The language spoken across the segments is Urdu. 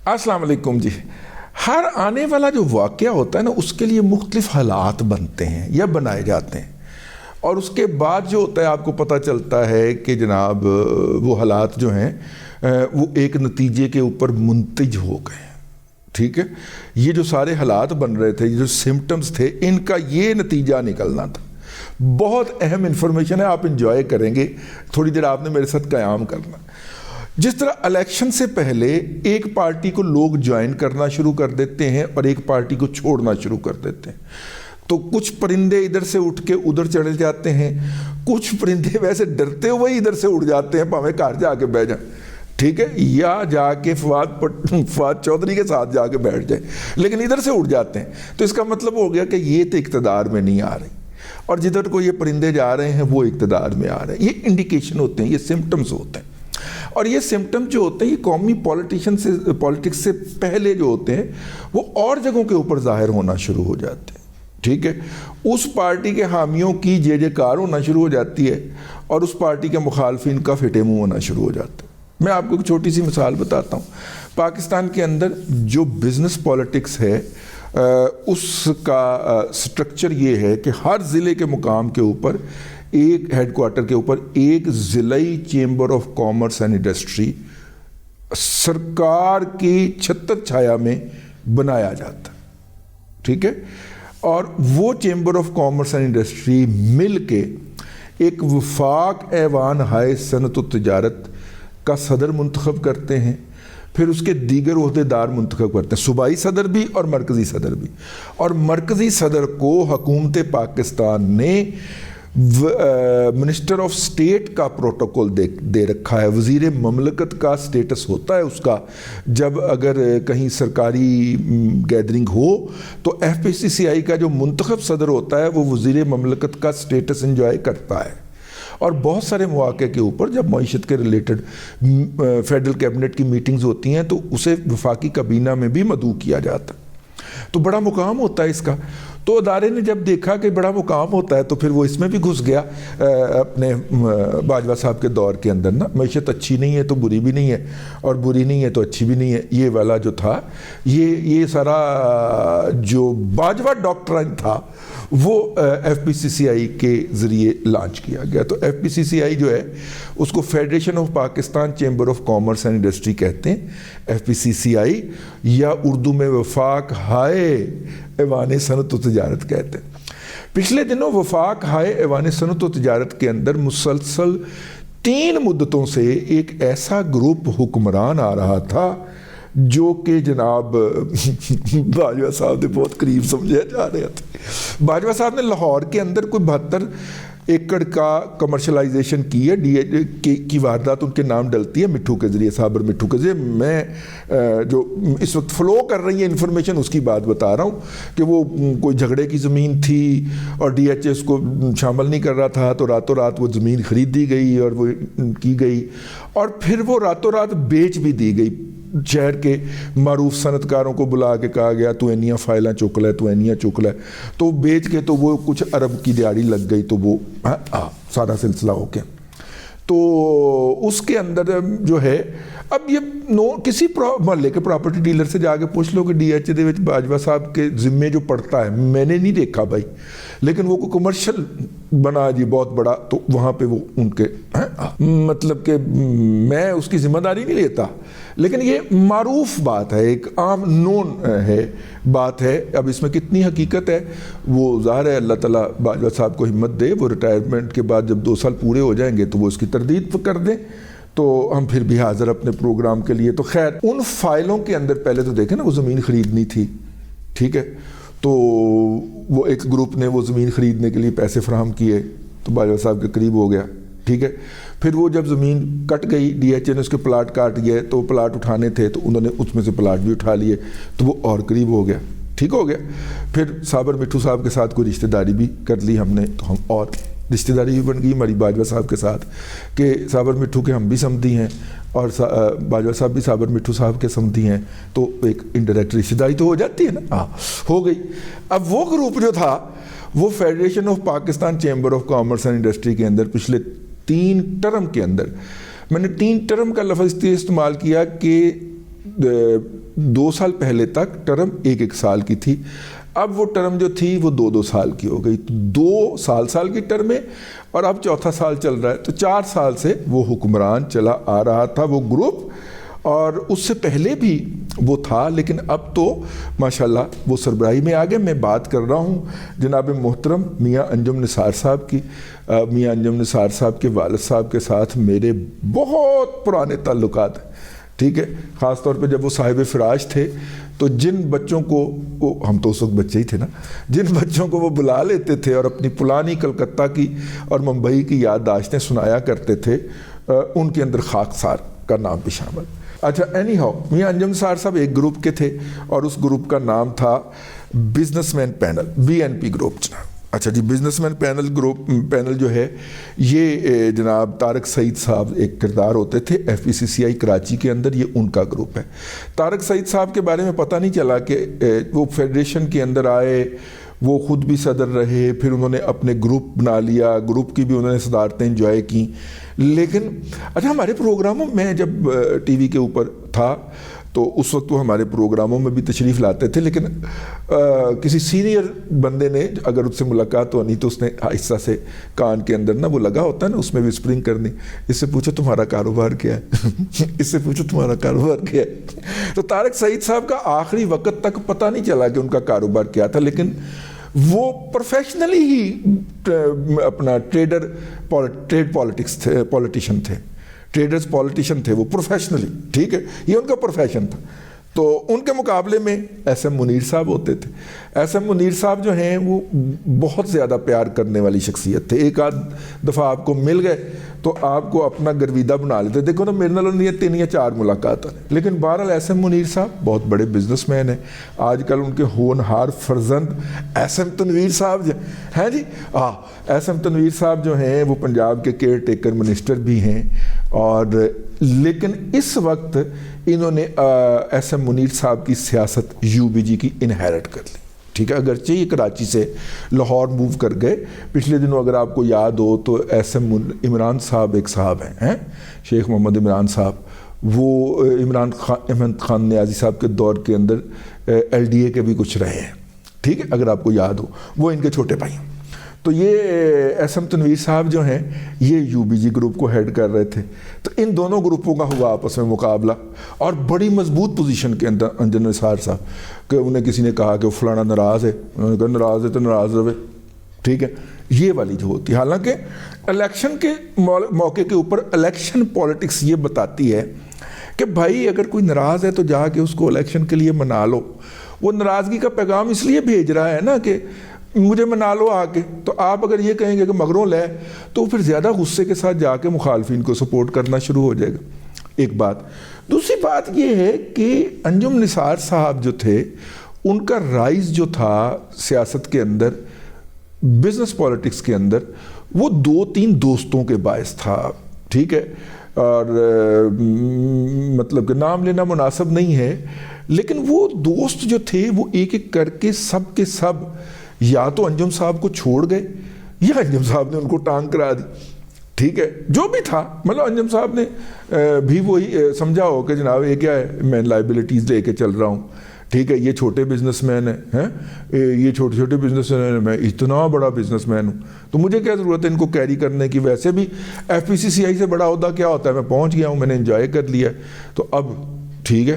السلام علیکم جی. ہر آنے والا جو واقعہ ہوتا ہے نا اس کے لیے مختلف حالات بنتے ہیں یا بنائے جاتے ہیں, اور اس کے بعد جو ہوتا ہے آپ کو پتہ چلتا ہے کہ جناب وہ حالات جو ہیں وہ ایک نتیجے کے اوپر منتج ہو گئے. ٹھیک ہے, یہ جو سارے حالات بن رہے تھے, یہ جو سمپٹمز تھے, ان کا یہ نتیجہ نکلنا تھا. بہت اہم انفارمیشن ہے, آپ انجوائے کریں گے. تھوڑی دیر آپ نے میرے ساتھ قیام کرنا. جس طرح الیکشن سے پہلے ایک پارٹی کو لوگ جوائن کرنا شروع کر دیتے ہیں اور ایک پارٹی کو چھوڑنا شروع کر دیتے ہیں, تو کچھ پرندے ادھر سے اٹھ کے ادھر چڑھ جاتے ہیں, کچھ پرندے ویسے ڈرتے ہوئے ادھر سے اڑ جاتے ہیں, پاویں گھر جا کے بیٹھ جائیں, ٹھیک ہے, یا جا کے فواد چودھری کے ساتھ جا کے بیٹھ جائیں, لیکن ادھر سے اڑ جاتے ہیں. تو اس کا مطلب ہو گیا کہ یہ تو اقتدار میں نہیں آ رہی, اور جدھر کو یہ پرندے جا رہے ہیں وہ اقتدار میں آ رہے ہیں. یہ انڈیکیشن ہوتے ہیں, یہ سمپٹمز ہوتے ہیں. اور یہ سمپٹم جو ہوتے ہیں یہ قومی پولیٹکس سے پہلے جو ہوتے ہیں وہ اور جگہوں کے اوپر ظاہر ہونا شروع ہو جاتے ہیں. ٹھیک ہے, اس پارٹی کے حامیوں کی جے جے کار ہونا شروع ہو جاتی ہے اور اس پارٹی کے مخالفین کا فٹے منہ ہونا شروع ہو جاتا ہے. میں آپ کو ایک چھوٹی سی مثال بتاتا ہوں. پاکستان کے اندر جو بزنس پولیٹکس ہے اس کا سٹرکچر یہ ہے کہ ہر ضلع کے مقام کے اوپر ایک ہیڈ کوارٹر کے اوپر ایک ضلعی chamber of commerce and industry سرکار کی چھتر چھایا میں بنایا جاتا. ٹھیک ہے, اور وہ chamber of commerce and industry مل کے ایک وفاق ایوان ہائے صنعت و تجارت کا صدر منتخب کرتے ہیں, پھر اس کے دیگر عہدیدار منتخب کرتے ہیں, صوبائی صدر بھی اور مرکزی صدر بھی. اور مرکزی صدر کو حکومت پاکستان نے منسٹر آف اسٹیٹ کا پروٹوکول دے رکھا ہے. وزیر مملکت کا سٹیٹس ہوتا ہے اس کا. جب اگر کہیں سرکاری گیدرنگ ہو تو ایف پی سی سی آئی کا جو منتخب صدر ہوتا ہے وہ وزیر مملکت کا سٹیٹس انجوائے کرتا ہے. اور بہت سارے مواقع کے اوپر جب معیشت کے ریلیٹڈ فیڈرل کیبنٹ کی میٹنگز ہوتی ہیں تو اسے وفاقی کابینہ میں بھی مدعو کیا جاتا ہے. تو بڑا مقام ہوتا ہے اس کا. تو ادارے نے جب دیکھا کہ بڑا مقام ہوتا ہے تو پھر وہ اس میں بھی گھس گیا. اپنے باجوہ صاحب کے دور کے اندر نا, معیشت اچھی نہیں ہے تو بری بھی نہیں ہے, اور بری نہیں ہے تو اچھی بھی نہیں ہے, یہ والا جو تھا یہ سارا جو باجوہ ڈاکٹرائن تھا وہ ایف پی سی سی آئی کے ذریعے لانچ کیا گیا. تو ایف پی سی سی آئی جو ہے اس کو federation of Pakistan chamber of commerce and industry کہتے ہیں, ایف پی سی سی آئی, یا اردو میں وفاق ہائے ایوان صنعت و تجارت کہتے ہیں. پچھلے دنوں وفاق ہائے ایوان صنعت و تجارت کے اندر مسلسل 3 مدتوں سے ایک ایسا گروپ حکمران آ رہا تھا جو کہ جناب باجوہ صاحب نے بہت قریب سمجھے جا رہے تھے. باجوہ صاحب نے لاہور کے اندر کوئی 72 ایکڑ کا کمرشلائزیشن کی ہے. ڈی ایچ کی واردات ان کے نام ڈلتی ہے مٹھو کے ذریعے, صابر مٹھو کے ذریعے. میں جو اس وقت فلو کر رہی ہے انفارمیشن اس کی بات بتا رہا ہوں کہ وہ کوئی جھگڑے کی زمین تھی اور ڈی ایچ اس کو شامل نہیں کر رہا تھا, تو راتوں رات وہ زمین خرید دی گئی اور وہ کی گئی, اور پھر وہ راتوں رات بیچ بھی دی گئی. شہر کے معروف صنعت کاروں کو بلا کے کہا گیا تو اینیاں فائلاں چک لے, تو اینیاں چک لے, تو بیچ کے تو وہ کچھ ارب کی دیہڑی لگ گئی, تو وہ سارا سلسلہ ہو کے. تو اس کے اندر جو ہے اب یہ کسی محلے کے پراپرٹی ڈیلر سے جا کے پوچھ لو کہ ڈی ایچ دے وچ باجوہ صاحب کے ذمے جو پڑتا ہے, میں نے نہیں دیکھا بھائی, لیکن وہ کوئی کمرشل بنا جی بہت بڑا, تو وہاں پہ وہ ان کے مطلب کہ میں اس کی ذمہ داری نہیں لیتا, لیکن یہ معروف بات ہے, ایک عام نون ہے بات ہے. اب اس میں کتنی حقیقت ہے وہ ظاہر ہے اللہ تعالیٰ باجوہ صاحب کو ہمت دے, وہ ریٹائرمنٹ کے بعد جب 2 سال پورے ہو جائیں گے تو وہ اس کی تردید کر دیں, تو ہم پھر بھی حاضر اپنے پروگرام کے لیے. تو خیر ان فائلوں کے اندر پہلے تو دیکھیں نا وہ زمین خریدنی تھی. ٹھیک ہے, تو وہ ایک گروپ نے وہ زمین خریدنے کے لیے پیسے فراہم کیے تو باجوہ صاحب کے قریب ہو گیا. ٹھیک ہے, پھر وہ جب زمین کٹ گئی, ڈی ایچ نے اس کے پلاٹ کاٹ گئے, تو پلاٹ اٹھانے تھے تو انہوں نے اس میں سے پلاٹ بھی اٹھا لیے, تو وہ اور قریب ہو گیا. ٹھیک ہو گیا. پھر صابر مٹھو صاحب کے ساتھ کوئی رشتہ داری بھی کر لی ہم نے, تو ہم اور رشتہ داری بھی بن گئی ہماری باجوہ صاحب کے ساتھ کہ صابر مٹھو کے ہم بھی سمدھی ہیں اور باجوہ صاحب بھی صابر مٹھو صاحب کے سمدھی ہیں, تو ایک انڈائریکٹ رشتہ داری تو ہو جاتی ہے نا. ہو گئی. اب وہ گروپ جو تھا وہ federation of Pakistan chamber of commerce and industry کے اندر پچھلے 3 ٹرم کے اندر, میں نے 3 ٹرم کا لفظ استعمال کیا کہ 2 سال پہلے تک ٹرم 1 سال کی تھی، اب وہ ٹرم جو تھی وہ 2 سال کی ہو گئی، 2 سال کی ٹرمیں، اور اب 4تھا سال چل رہا ہے، تو 4 سال سے وہ حکمران چلا آ رہا تھا وہ گروپ، اور اس سے پہلے بھی وہ تھا، لیکن اب تو ماشاءاللہ وہ سربراہی میں آ گئے۔ میں بات کر رہا ہوں جناب محترم میاں انجم نثار صاحب کی۔ میاں انجم نثار صاحب کے والد صاحب کے ساتھ میرے بہت پرانے تعلقات ہیں، ٹھیک ہے، خاص طور پہ جب وہ صاحب فراش تھے تو جن بچوں کو ہم تو اس وقت بچے ہی تھے نا، جن بچوں کو وہ بلا لیتے تھے اور اپنی پرانی کلکتہ کی اور ممبئی کی یادداشتیں سنایا کرتے تھے، ان کے اندر خاکسار کا نام بھی شامل۔ اچھا، اینی ہاؤ، میاں انجم نثار صاحب ایک گروپ کے تھے اور اس گروپ کا نام تھا business man panel, BNP group جناب۔ اچھا جی، بزنس مین پینل جو ہے یہ جناب طارق سعید صاحب ایک کردار ہوتے تھے FPCCI کراچی کے اندر، یہ ان کا گروپ ہے۔ طارق سعید صاحب کے بارے میں پتہ نہیں چلا کہ وہ فیڈریشن کے اندر آئے، وہ خود بھی صدر رہے، پھر انہوں نے اپنے گروپ بنا لیا، گروپ کی بھی انہوں نے صدارتیں انجوائے کی۔ لیکن اچھا، ہمارے پروگراموں میں جب ٹی وی کے اوپر تھا تو اس وقت وہ ہمارے پروگراموں میں بھی تشریف لاتے تھے، لیکن کسی سینئر بندے نے اگر اس سے ملاقات ہونی تو اس نے آہستہ سے کان کے اندر نا وہ لگا ہوتا ہے نا، اس میں وسپرنگ کرنی، اس سے پوچھو تمہارا کاروبار کیا ہے اس سے پوچھو تمہارا کاروبار کیا ہے۔ تو طارق سعید صاحب کا آخری وقت تک پتہ نہیں چلا کہ ان کا کاروبار کیا تھا، لیکن وہ پروفیشنلی ہی اپنا ٹریڈ پالیٹیشین تھے، ٹریڈرز پالیٹیشین تھے وہ پروفیشنلی، ٹھیک ہے، یہ ان کا پروفیشن تھا۔ تو ان کے مقابلے میں ایس ایم منیر صاحب ہوتے تھے۔ ایس ایم منیر صاحب جو ہیں وہ بہت زیادہ پیار کرنے والی شخصیت تھے، ایک آدھ دفعہ آپ کو مل گئے تو آپ کو اپنا گرویدہ بنا لیتے۔ دیکھو نا، میرے نال 3 یا 4 ملاقات ہیں، لیکن بہرحال ایس ایم منیر صاحب بہت بڑے بزنس مین ہیں۔ آج کل ان کے ہونہار فرزند ایس ایم تنویر صاحب جو ہیں جی، ایس ایم تنویر صاحب جو ہیں وہ پنجاب کے کیئر ٹیکر منسٹر بھی ہیں، اور لیکن اس وقت انہوں نے ایس ایم منیر صاحب کی سیاست UBG کی انہیرٹ کر لی، ٹھیک ہے، اگرچہ یہ کراچی سے لاہور موو کر گئے۔ پچھلے دنوں اگر آپ کو یاد ہو تو ایس ایم عمران صاحب ایک صاحب ہیں شیخ محمد عمران صاحب، وہ عمران خان نیازی صاحب کے دور کے اندر LDA کے بھی کچھ رہے ہیں، ٹھیک ہے، اگر آپ کو یاد ہو، وہ ان کے چھوٹے بھائی ہیں۔ تو یہ ایس ایم تنویر صاحب جو ہیں یہ UBG گروپ کو ہیڈ کر رہے تھے۔ تو ان دونوں گروپوں کا ہوا آپس میں مقابلہ، اور بڑی مضبوط پوزیشن کے اندر انجم نثار صاحب کہ انہیں کسی نے کہا کہ وہ فلانا ناراض ہے، انہوں نے کہا ناراض ہے تو ناراض رہے، ٹھیک ہے، یہ والی جو ہوتی ہے۔ حالانکہ الیکشن کے موقع کے اوپر الیکشن پالیٹکس یہ بتاتی ہے کہ بھائی اگر کوئی ناراض ہے تو جا کے اس کو الیکشن کے لیے منا لو۔ وہ ناراضگی کا پیغام اس لیے بھیج رہا ہے نا کہ مجھے منا لو آ کے، تو آپ اگر یہ کہیں گے کہ مغروں لے تو پھر زیادہ غصے کے ساتھ جا کے مخالفین کو سپورٹ کرنا شروع ہو جائے گا، ایک بات۔ دوسری بات یہ ہے کہ انجم نثار صاحب جو تھے ان کا رائز جو تھا سیاست کے اندر، بزنس پالیٹکس کے اندر، وہ 2-3 دوستوں کے باعث تھا، ٹھیک ہے، اور مطلب کہ نام لینا مناسب نہیں ہے، لیکن وہ دوست جو تھے وہ ایک ایک کر کے سب کے سب یا تو انجم صاحب کو چھوڑ گئے یا انجم صاحب نے ان کو ٹانگ کرا دی، ٹھیک ہے، جو بھی تھا، مطلب انجم صاحب نے بھی وہی سمجھا ہو کہ جناب یہ کیا ہے، میں لائبلٹیز لے کے چل رہا ہوں، ٹھیک ہے، یہ چھوٹے بزنس مین ہیں، یہ چھوٹے بزنس مین ہیں، میں اتنا بڑا بزنس مین ہوں تو مجھے کیا ضرورت ہے ان کو کیری کرنے کی، ویسے بھی FPCCI سے بڑا عہدہ کیا ہوتا ہے، میں پہنچ گیا ہوں، میں نے انجوائے کر لیا ہے، تو اب ٹھیک ہے۔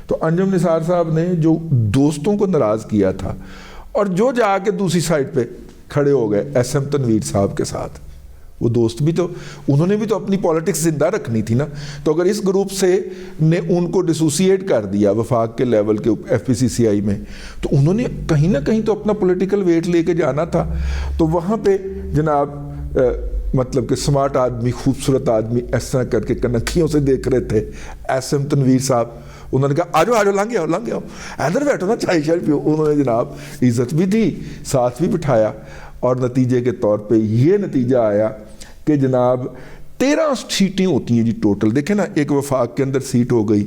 تو انجم نثار صاحب نے جو دوستوں کو ناراض کیا تھا اور جو جا کے دوسری سائڈ پہ کھڑے ہو گئے ایس ایم تنویر صاحب کے ساتھ، وہ دوست بھی تو انہوں نے بھی تو اپنی پالیٹکس زندہ رکھنی تھی نا۔ تو اگر اس گروپ سے نے ان کو ڈسوسیٹ کر دیا وفاق کے لیول کے FPCCI میں، تو انہوں نے کہیں نہ کہیں تو اپنا پولیٹیکل ویٹ لے کے جانا تھا۔ تو وہاں پہ جناب مطلب کہ سمارٹ آدمی، خوبصورت آدمی اس طرح کر کے کنکھیوں سے دیکھ رہے تھے ایس ایم تنویر صاحب، انہوں نے کہا آجو لانگے آؤ ادھر بیٹھو نا، چائے پیو۔ انہوں نے جناب عزت بھی دی، ساتھ بھی بٹھایا، اور نتیجے کے طور پہ یہ نتیجہ آیا کہ جناب 13 سیٹیں ہوتی ہیں جی ٹوٹل، دیکھیں نا، ایک وفاق کے اندر سیٹ ہو گئی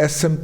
SM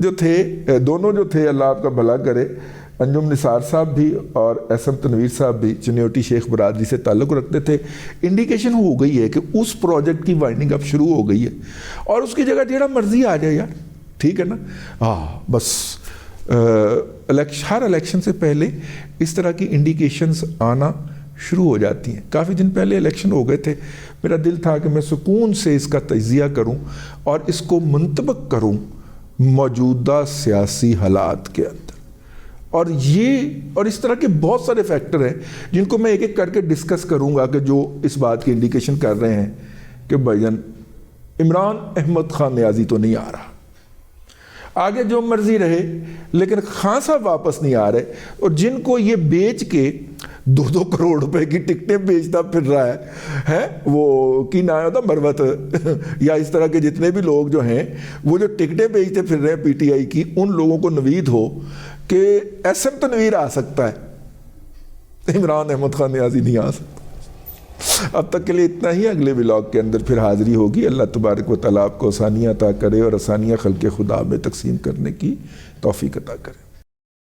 جو تھے دونوں جو تھے اللہ آپ کا بھلا کرے، انجم نثار صاحب بھی اور ایس ایم تنویر صاحب بھی چنیوٹی شیخ برادری سے تعلق رکھتے تھے، انڈیکیشن ہو گئی ہے کہ اس پروجیکٹ کی وائنڈنگ اب شروع ہو گئی ہے، اور اس کی جگہ جیڑا مرضی آ جائے یار، ٹھیک ہے نا، بس ہر الیکشن سے پہلے اس طرح کی انڈیکیشنز آنا شروع ہو جاتی ہیں۔ کافی دن پہلے الیکشن ہو گئے تھے، میرا دل تھا کہ میں سکون سے اس کا تجزیہ کروں اور اس کو منطبق کروں موجودہ سیاسی حالات کے اندر، اور اس طرح کے بہت سارے فیکٹر ہیں جن کو میں ایک ایک کر کے ڈسکس کروں گا، کہ جو اس بات کی انڈیکیشن کر رہے ہیں کہ بھائی جان عمران احمد خان نیازی تو نہیں آ رہا، آگے جو مرضی رہے لیکن خان صاحب واپس نہیں آ رہے، اور جن کو یہ بیچ کے 2 کروڑ روپے کی ٹکٹیں بیچتا پھر رہا ہے وہ کی نام ہوتا مروت یا اس طرح کے جتنے بھی لوگ جو ہیں وہ جو ٹکٹیں بیچتے پھر رہے ہیں پی ٹی آئی کی، ان لوگوں کو نوید ہو کہ ایس ایم تنویر آ سکتا ہے، عمران احمد خان نیازی نہیں آ سکتا۔ اب تک کے لیے اتنا ہی، اگلے ولاگ کے اندر پھر حاضری ہوگی۔ اللہ تبارک و تعالیٰ آپ کو آسانیاں عطا کرے اور آسانیاں خلق خدا میں تقسیم کرنے کی توفیق عطا کرے۔